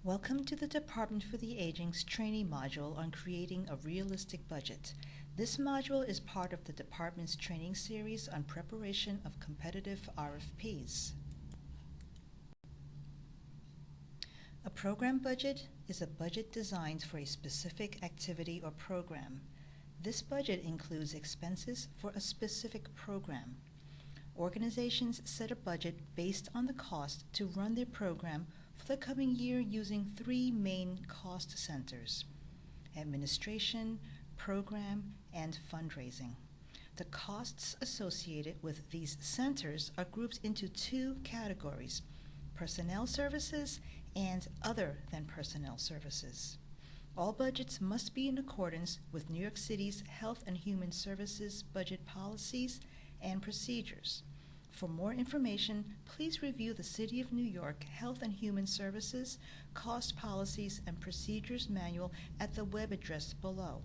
Welcome to the Department for the Aging's training module on creating a realistic budget. This module is part of the department's training series on preparation of competitive RFPs. A program budget is a budget designed for a specific activity or program. This budget includes expenses for a specific program. Organizations set a budget based on the cost to run their program for the coming year using three main cost centers: administration, program, and fundraising. The costs associated with these centers are grouped into two categories: personnel services and other than personnel services. All budgets must be in accordance with New York City's Health and Human Services budget policies and procedures. For more information, please review the City of New York Health and Human Services Cost Policies and Procedures Manual at the web address below.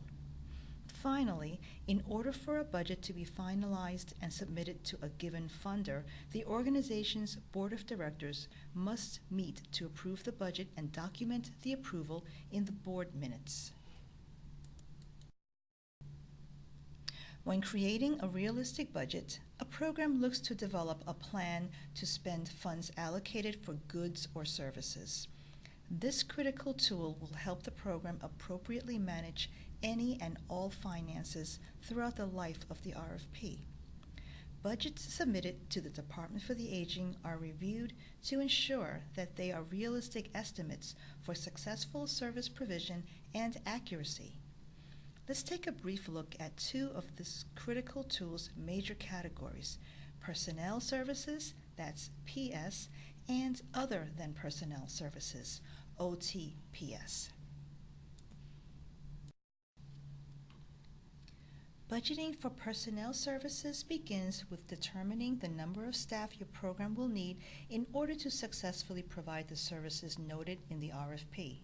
Finally, in order for a budget to be finalized and submitted to a given funder, the organization's board of directors must meet to approve the budget and document the approval in the board minutes. When creating a realistic budget, a program looks to develop a plan to spend funds allocated for goods or services. This critical tool will help the program appropriately manage any and all finances throughout the life of the RFP. Budgets submitted to the Department for the Aging are reviewed to ensure that they are realistic estimates for successful service provision and accuracy. Let's take a brief look at two of this critical tool's major categories: personnel services, that's PS, and other than personnel services, OTPS. Budgeting for personnel services begins with determining the number of staff your program will need in order to successfully provide the services noted in the RFP.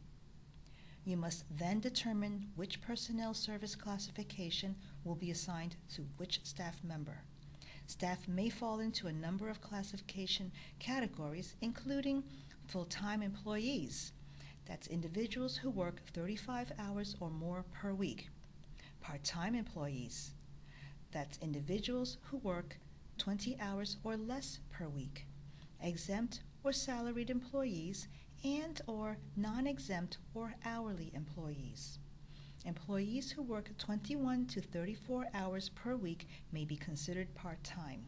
You must then determine which personnel service classification will be assigned to which staff member. Staff may fall into a number of classification categories, including full-time employees. That's individuals who work 35 hours or more per week. Part-time employees. That's individuals who work 20 hours or less per week. Exempt or salaried employees and or non-exempt or hourly employees. Employees who work 21 to 34 hours per week may be considered part-time.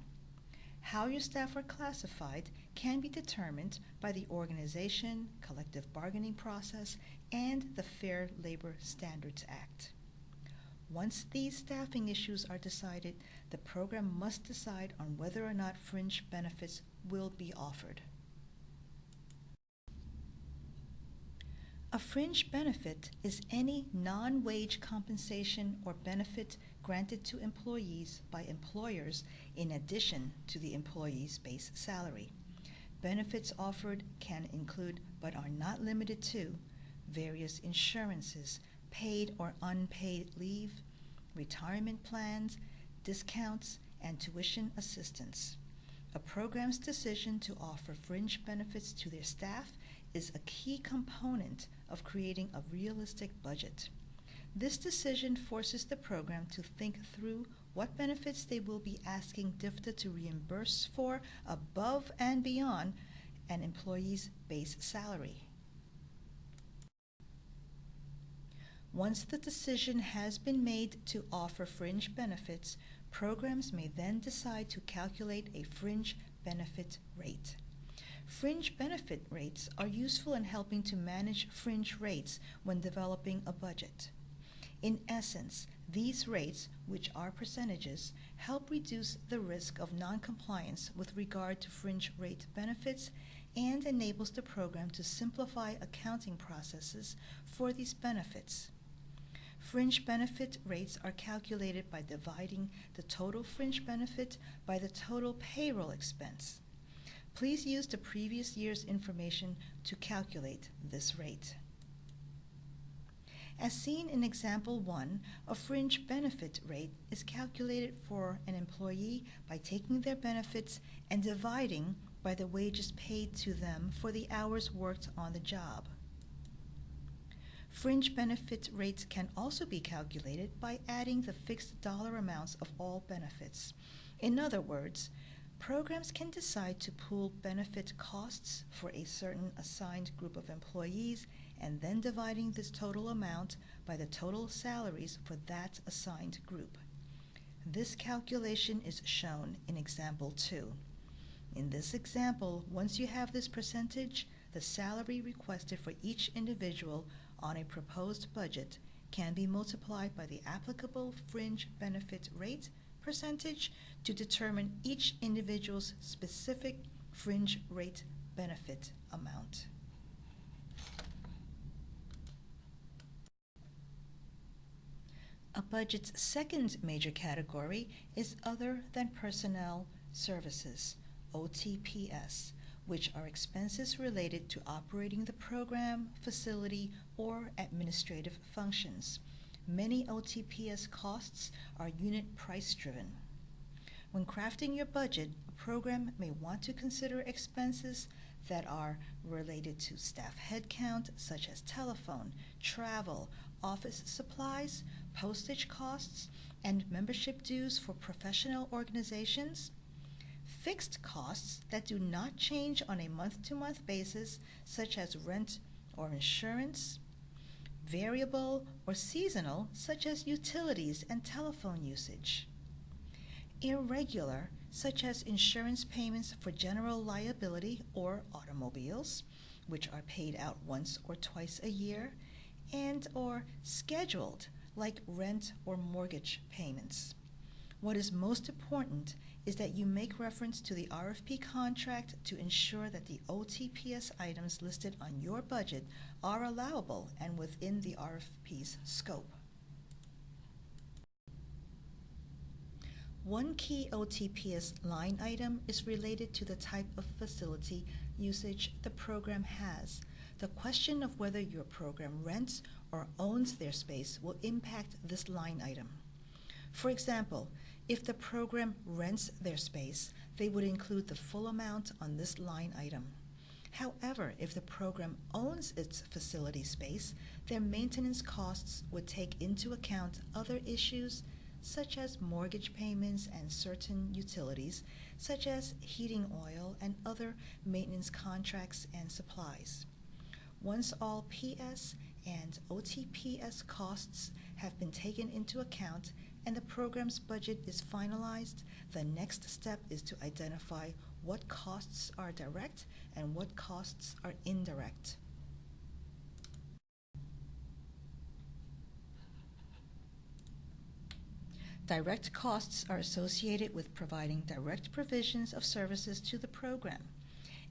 How your staff are classified can be determined by the organization, collective bargaining process, and the Fair Labor Standards Act. Once these staffing issues are decided, the program must decide on whether or not fringe benefits will be offered. A fringe benefit is any non-wage compensation or benefit granted to employees by employers in addition to the employee's base salary. Benefits offered can include, but are not limited to, various insurances, paid or unpaid leave, retirement plans, discounts, and tuition assistance. A program's decision to offer fringe benefits to their staff is a key component of creating a realistic budget. This decision forces the program to think through what benefits they will be asking DFTA to reimburse for above and beyond an employee's base salary. Once the decision has been made to offer fringe benefits, programs may then decide to calculate a fringe benefit rate. Fringe benefit rates are useful in helping to manage fringe rates when developing a budget. In essence, these rates, which are percentages, help reduce the risk of noncompliance with regard to fringe rate benefits and enables the program to simplify accounting processes for these benefits. Fringe benefit rates are calculated by dividing the total fringe benefit by the total payroll expense. Please use the previous year's information to calculate this rate. As seen in example 1, a fringe benefit rate is calculated for an employee by taking their benefits and dividing by the wages paid to them for the hours worked on the job. Fringe benefit rates can also be calculated by adding the fixed dollar amounts of all benefits. In other words, programs can decide to pool benefit costs for a certain assigned group of employees and then dividing this total amount by the total salaries for that assigned group. This calculation is shown in example 2. In this example, once you have this percentage, the salary requested for each individual on a proposed budget can be multiplied by the applicable fringe benefit rate percentage to determine each individual's specific fringe rate benefit amount. A budget's second major category is other than personnel services, OTPS, which are expenses related to operating the program, facility, or administrative functions. Many OTPS costs are unit price driven. When crafting your budget, a program may want to consider expenses that are related to staff headcount, such as telephone, travel, office supplies, postage costs, and membership dues for professional organizations. Fixed costs that do not change on a month-to-month basis, such as rent or insurance. Variable or seasonal, such as utilities and telephone usage. Irregular, such as insurance payments for general liability or automobiles, which are paid out once or twice a year, and or scheduled, like rent or mortgage payments. What is most important is that you make reference to the RFP contract to ensure that the OTPS items listed on your budget are allowable and within the RFP's scope. One key OTPS line item is related to the type of facility usage the program has. The question of whether your program rents or owns their space will impact this line item. For example, if the program rents their space, they would include the full amount on this line item. However, if the program owns its facility space, their maintenance costs would take into account other issues such as mortgage payments and certain utilities, such as heating oil and other maintenance contracts and supplies. Once all PS and OTPS costs have been taken into account and the program's budget is finalized, the next step is to identify what costs are direct and what costs are indirect. Direct costs are associated with providing direct provisions of services to the program.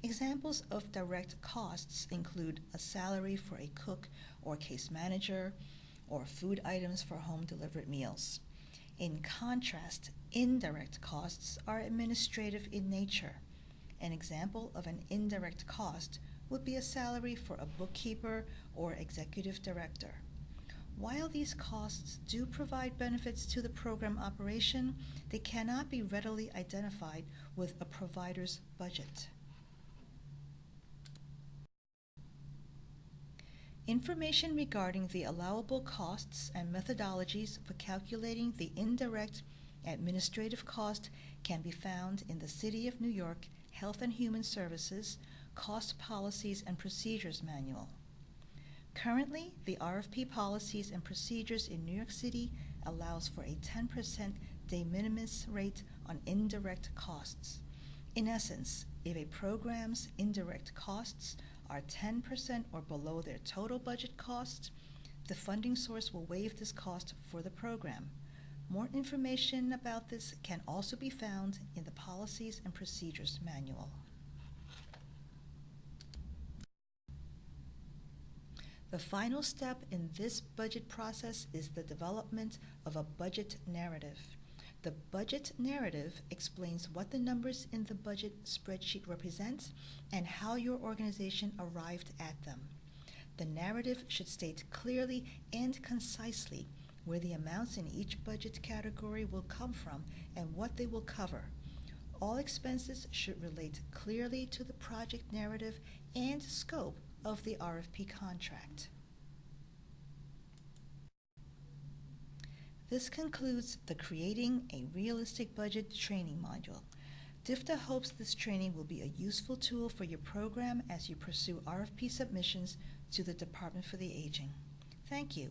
Examples of direct costs include a salary for a cook or case manager, or food items for home-delivered meals. In contrast, indirect costs are administrative in nature. An example of an indirect cost would be a salary for a bookkeeper or executive director. While these costs do provide benefits to the program operation, they cannot be readily identified with a provider's budget. Information regarding the allowable costs and methodologies for calculating the indirect administrative cost can be found in the City of New York Health and Human Services Cost Policies and Procedures Manual. Currently, the RFP policies and procedures in New York City allows for a 10% de minimis rate on indirect costs. In essence, if a program's indirect costs are 10% or below their total budget cost, the funding source will waive this cost for the program. More information about this can also be found in the Policies and Procedures Manual. The final step in this budget process is the development of a budget narrative. The budget narrative explains what the numbers in the budget spreadsheet represent and how your organization arrived at them. The narrative should state clearly and concisely where the amounts in each budget category will come from and what they will cover. All expenses should relate clearly to the project narrative and scope of the RFP contract. This concludes the Creating a Realistic Budget training module. DIFTA hopes this training will be a useful tool for your program as you pursue RFP submissions to the Department for the Aging. Thank you.